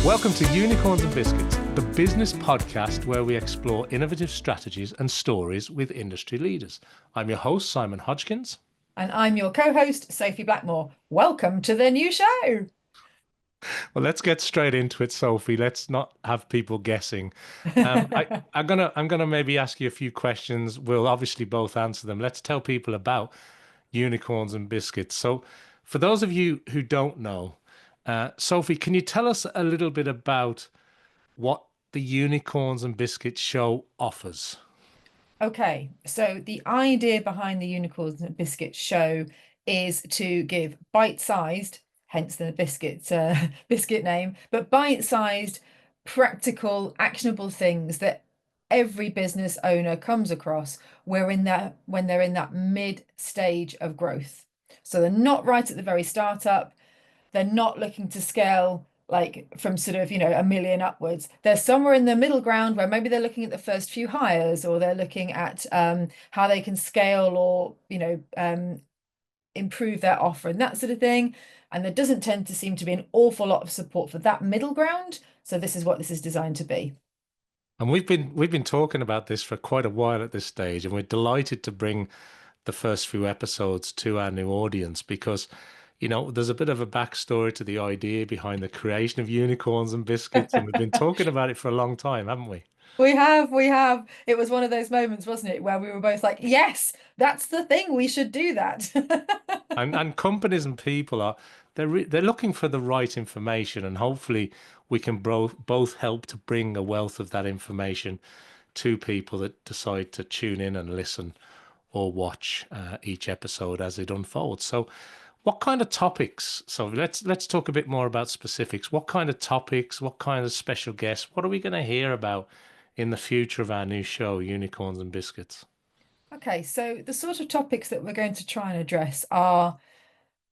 Welcome to Unicorns and Biscuits, the business podcast where we explore innovative strategies and stories with industry leaders. I'm your host, Simon Hodgkins. And I'm your co-host, Sophie Blackmore. Welcome to the new show. Well, let's get straight into it, Sophie. Let's not have people guessing. I'm gonna maybe ask you a few questions. We'll obviously both answer them. Let's tell people about Unicorns and Biscuits. So, for those of you who don't know, Sophie, can you tell us a little bit about what the Unicorns and Biscuits show offers? Okay, so the idea behind the Unicorns and Biscuits show is to give bite-sized, hence the biscuit name, but bite-sized, practical, actionable things that every business owner comes across when they're in that mid stage of growth. So they're not right at the very startup. They're not looking to scale like from sort of, a million upwards. They're somewhere in the middle ground where maybe they're looking at the first few hires, or they're looking at how they can scale or, improve their offer and that sort of thing. And there doesn't tend to seem to be an awful lot of support for that middle ground. So this is what this is designed to be. And we've been talking about this for quite a while at this stage, and we're delighted to bring the first few episodes to our new audience because, there's a bit of a backstory to the idea behind the creation of Unicorns and Biscuits, and we've been talking about it for a long time, haven't we? We have. It was one of those moments, wasn't it, where we were both like, yes, that's the thing, we should do that. And companies and people they're looking for the right information, and hopefully we can both help to bring a wealth of that information to people that decide to tune in and listen or watch each episode as it unfolds. So, what kind of topics? So let's talk a bit more about specifics. What kind of topics? What kind of special guests? What are we going to hear about in the future of our new show, Unicorns and Biscuits? Okay, so the sort of topics that we're going to try and address are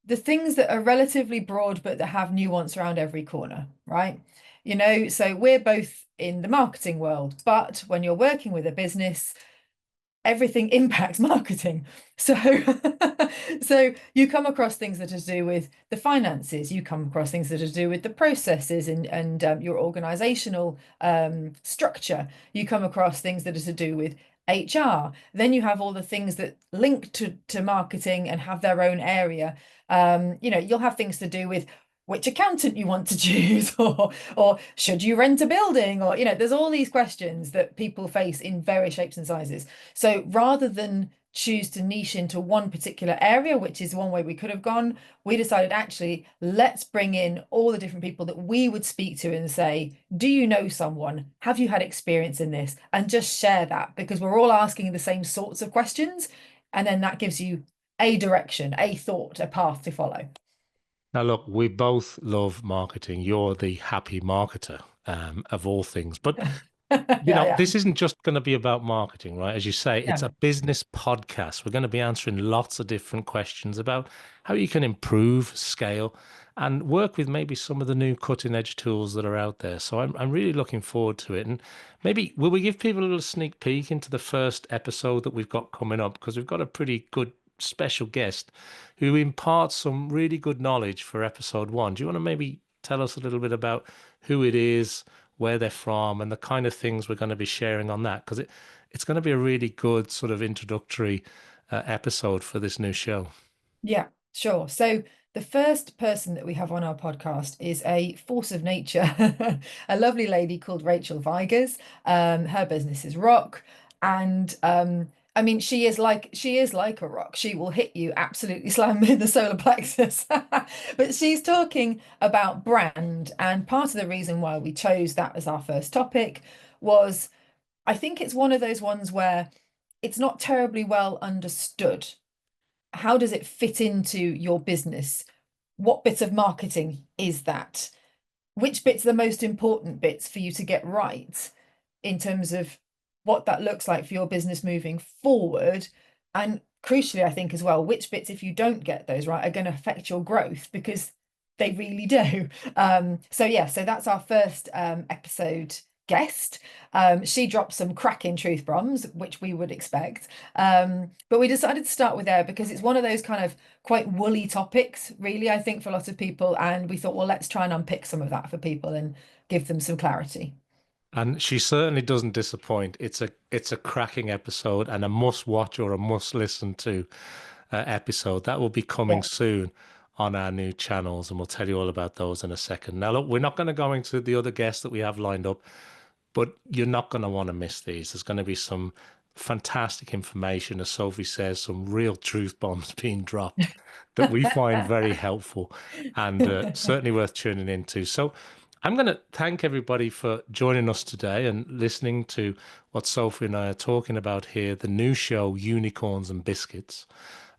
the things that are relatively broad but that have nuance around every corner, right? So we're both in the marketing world, but when you're working with a business, everything impacts marketing. So so you come across things that are to do with the finances, you come across things that are to do with the processes and your organizational structure, you come across things that are to do with HR. Then you have all the things that link to marketing and have their own area. You'll have things to do with which accountant you want to choose, or should you rent a building, or there's all these questions that people face in various shapes and sizes. So rather than choose to niche into one particular area, which is one way we could have gone, we decided actually let's bring in all the different people that we would speak to and say, do you know someone? Have you had experience in this? And just share that, because we're all asking the same sorts of questions, and then that gives you a direction, a thought, a path to follow. Now, look, we both love marketing. You're the happy marketer of all things. But, Yeah, this isn't just going to be about marketing, right? As you say, it's yeah. a business podcast. We're going to be answering lots of different questions about how you can improve, scale, and work with maybe some of the new cutting edge tools that are out there. So I'm really looking forward to it. And maybe will we give people a little sneak peek into the first episode that we've got coming up? Because we've got a pretty good special guest who imparts some really good knowledge for episode one. Do you want to maybe tell us a little bit about who it is, where they're from, and the kind of things we're going to be sharing on that? Because it's going to be a really good sort of introductory episode for this new show. Yeah, sure. So the first person that we have on our podcast is a force of nature, a lovely lady called Rachel Vigers. Her business is Rock, and I mean, she is like a rock. She will hit you absolutely slam in the solar plexus. But she's talking about brand, and part of the reason why we chose that as our first topic was I think it's one of those ones where it's not terribly well understood. How does it fit into your business? What bit of marketing is that? Which bit's the most important bits for you to get right in terms of what that looks like for your business moving forward? And crucially, I think as well, which bits, if you don't get those right, are going to affect your growth, because they really do. So yeah, so that's our first episode guest. She dropped some cracking truth bombs, which we would expect. But we decided to start with her because it's one of those kind of quite woolly topics, really, I think, for a lot of people. And we thought, well, let's try and unpick some of that for people and give them some clarity. And she certainly doesn't disappoint. It's a cracking episode and a must watch or a must listen to episode that will be coming Yeah. soon on our new channels, and we'll tell you all about those in a second. Now, look, we're not going to go into the other guests that we have lined up, but you're not going to want to miss these. There's going to be some fantastic information, as Sophie says, some real truth bombs being dropped that we find very helpful and certainly worth tuning into. So I'm going to thank everybody for joining us today and listening to what Sophie and I are talking about here, the new show, Unicorns and Biscuits.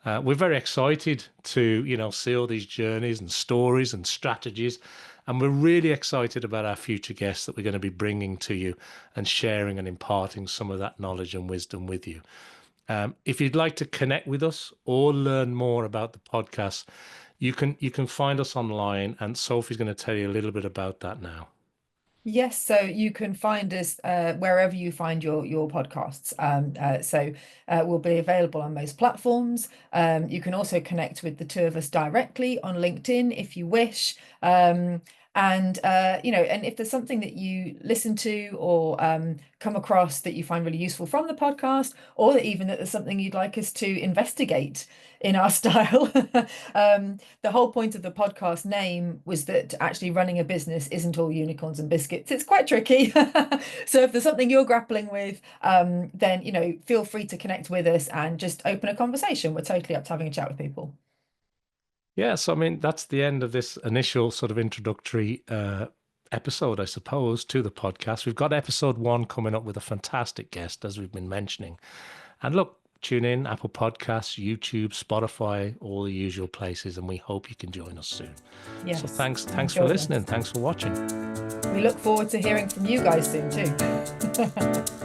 We're very excited to, see all these journeys and stories and strategies. And we're really excited about our future guests that we're going to be bringing to you and sharing and imparting some of that knowledge and wisdom with you. If you'd like to connect with us or learn more about the podcast, you can find us online, and Sophie's going to tell you a little bit about that now. Yes, so you can find us wherever you find your podcasts. We'll be available on most platforms. You can also connect with the two of us directly on LinkedIn if you wish. And if there's something that you listen to or come across that you find really useful from the podcast, or that there's something you'd like us to investigate in our style, the whole point of the podcast name was that actually running a business isn't all unicorns and biscuits. It's quite tricky. So if there's something you're grappling with, then feel free to connect with us and just open a conversation. We're totally up to having a chat with people. Yeah, so I mean, that's the end of this initial sort of introductory episode, I suppose, to the podcast. We've got episode 1 coming up with a fantastic guest, as we've been mentioning. And look, tune in, Apple Podcasts, YouTube, Spotify, all the usual places, and we hope you can join us soon. Yes. So thanks for listening. Thanks for watching. We look forward to hearing from you guys soon too.